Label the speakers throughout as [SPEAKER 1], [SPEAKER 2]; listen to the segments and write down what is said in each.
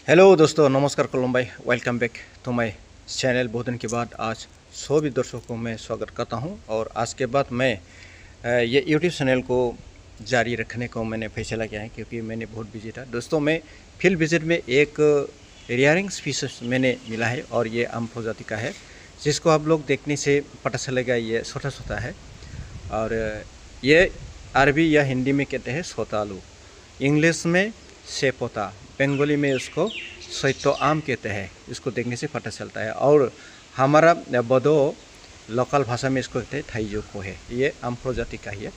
[SPEAKER 1] Hello दोस्तों, नमस्कार खुलुमबाई। Welcome back to my channel. बहुत दिन के बाद आज सभी दर्शकों को मैं स्वागत करता हूं। और आज के बाद मैं ये यूट्यूब चैनल को जारी रखने को मैंने फैसला किया है, क्योंकि मैंने बहुत बिजी था। दोस्तों, मैं फील्ड विजिट में एक रेयरिंग स्पीसीज मैंने मिला है और ये आम प्रजाति का है, जिसको आप लोग देखने से पता चलेगा ये छोटा छोटा है। और ये अरबी या हिंदी में कहते हैं सोतालू, इंग्लिश में सेपोता, बंगाली में उसको सैतो आम कहते हैं। इसको देखने से पता चलता है। और हमारा बदो लोकल भाषा में इसको कहते हैं थाइजो को है। ये आम प्रजाति का ही है।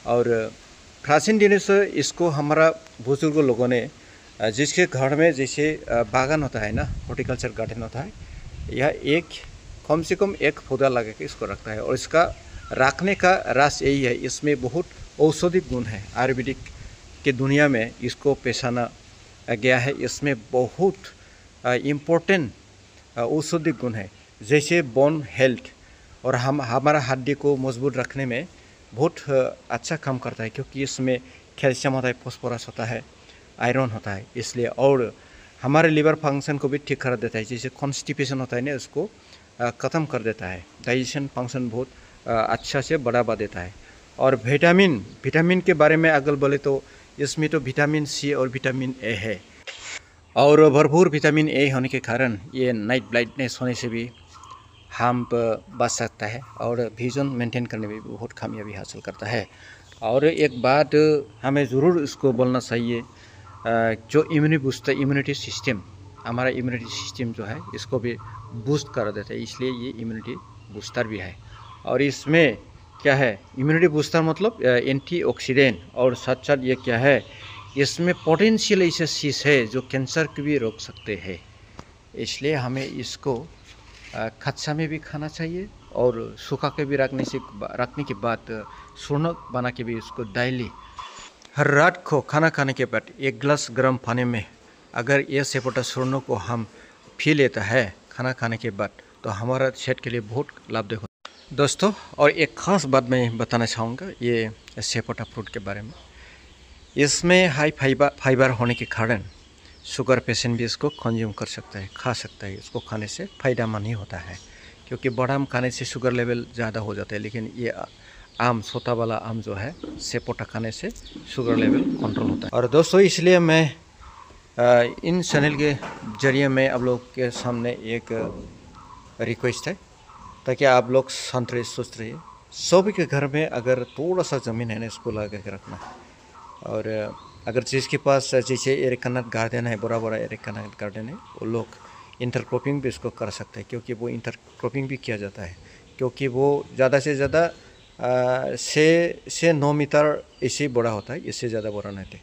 [SPEAKER 1] और प्राचीन दिनों से इसको हमारा बुजुर्ग लोगों ने, जिसके घर में जैसे बागान होता है ना, हॉर्टिकल्चर गार्डन होता है, यह एक कम से कम एक पौधा लगा के इसको रखता है। और इसका रखने का राज यही है, इसमें बहुत औषधि गुण है। आयुर्वेदिक के दुनिया में इसको पहचाना गया है। इसमें बहुत इम्पोर्टेंट औषधि गुण है, जैसे बोन हेल्थ और हमारा हड्डी को मजबूत रखने में बहुत अच्छा काम करता है, क्योंकि इसमें कैल्शियम होता है, फॉस्फोरस होता है, आयरन होता है, इसलिए। और हमारे लिवर फंक्शन को भी ठीक कर देता है। जैसे कॉन्स्टिपेशन होता है ना, उसको ख़त्म कर देता है। डाइजेशन फंक्शन बहुत अच्छा से बढ़ावा देता है। और विटामिन के बारे में अगर बोले तो इसमें तो विटामिन सी और विटामिन ए है। और भरपूर विटामिन ए होने के कारण ये नाइट ब्लाइंडनेस होने से भी हम बच सकता है और विजन मेंटेन करने में भी बहुत कामयाबी हासिल करता है। और एक बात हमें ज़रूर इसको बोलना चाहिए, जो इम्यूनिटी सिस्टम, हमारा इम्यूनिटी सिस्टम जो है, इसको भी बूस्ट कर देता है, इसलिए ये इम्यूनिटी बूस्टर भी है। और इसमें क्या है, इम्यूनिटी बूस्टर मतलब एंटीऑक्सीडेंट। और साथ साथ ये क्या है, इसमें पोटेंशियल ऐसे चीज़ है जो कैंसर को भी रोक सकते हैं। इसलिए हमें इसको कच्चा में भी खाना चाहिए और सूखा के भी रखने के बाद चूर्ण बना के भी इसको डेली हर रात को खाना खाने के बाद 1 गिलास गर्म पानी में अगर ये सेपोटा चूर्ण को हम पी लेता है खाना खाने के बाद, तो हमारा सेहत के लिए बहुत लाभदायक होता है दोस्तों। और एक ख़ास बात मैं बताना चाहूँगा ये सेपोटा फ्रूट के बारे में। इसमें हाई फाइबर होने के कारण शुगर पेशेंट भी इसको कंज्यूम कर सकता है, खा सकता है। इसको खाने से फ़ायदेमंद ही होता है, क्योंकि बड़ा आम खाने से शुगर लेवल ज़्यादा हो जाता है। लेकिन ये आम, छोटा वाला आम जो है, सेपोटा खाने से शुगर लेवल कंट्रोल होता है। और दोस्तों, इसलिए मैं इन चैनल के जरिए मैं आप लोग के सामने एक रिक्वेस्ट है, ताकि आप लोग शांत रहिए, स्वस्थ रहिए। सभी के घर में अगर थोड़ा सा ज़मीन है ना, इसको लगा के रखना। और अगर जिसके पास जैसे एरिकानट गार्डन है, बड़ा बड़ा एरिकानट गार्डन है, वो लोग इंटरक्रॉपिंग भी इसको कर सकते हैं, क्योंकि वो इंटरक्रॉपिंग भी किया जाता है। क्योंकि वो ज़्यादा से ज़्यादा 6 से 9 मीटर ऐसे बड़ा होता है, इससे ज़्यादा बड़ा नहीं थे।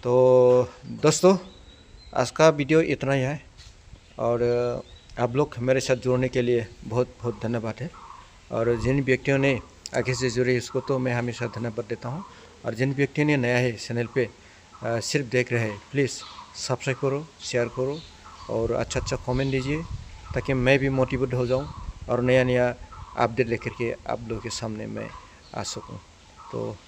[SPEAKER 1] तो दोस्तों, आज का वीडियो इतना ही है। और आप लोग मेरे साथ जुड़ने के लिए बहुत बहुत धन्यवाद है। और जिन व्यक्तियों ने आगे से जुड़े, इसको तो मैं हमेशा धन्यवाद देता हूँ। और जिन व्यक्तियों ने नया है चैनल पे सिर्फ देख रहे हैं, प्लीज़ सब्सक्राइब करो, शेयर करो और अच्छा कमेंट दीजिए, ताकि मैं भी मोटिवेट हो जाऊँ और नया अपडेट लेकर के आप लोगों के सामने मैं आ सकूँ। तो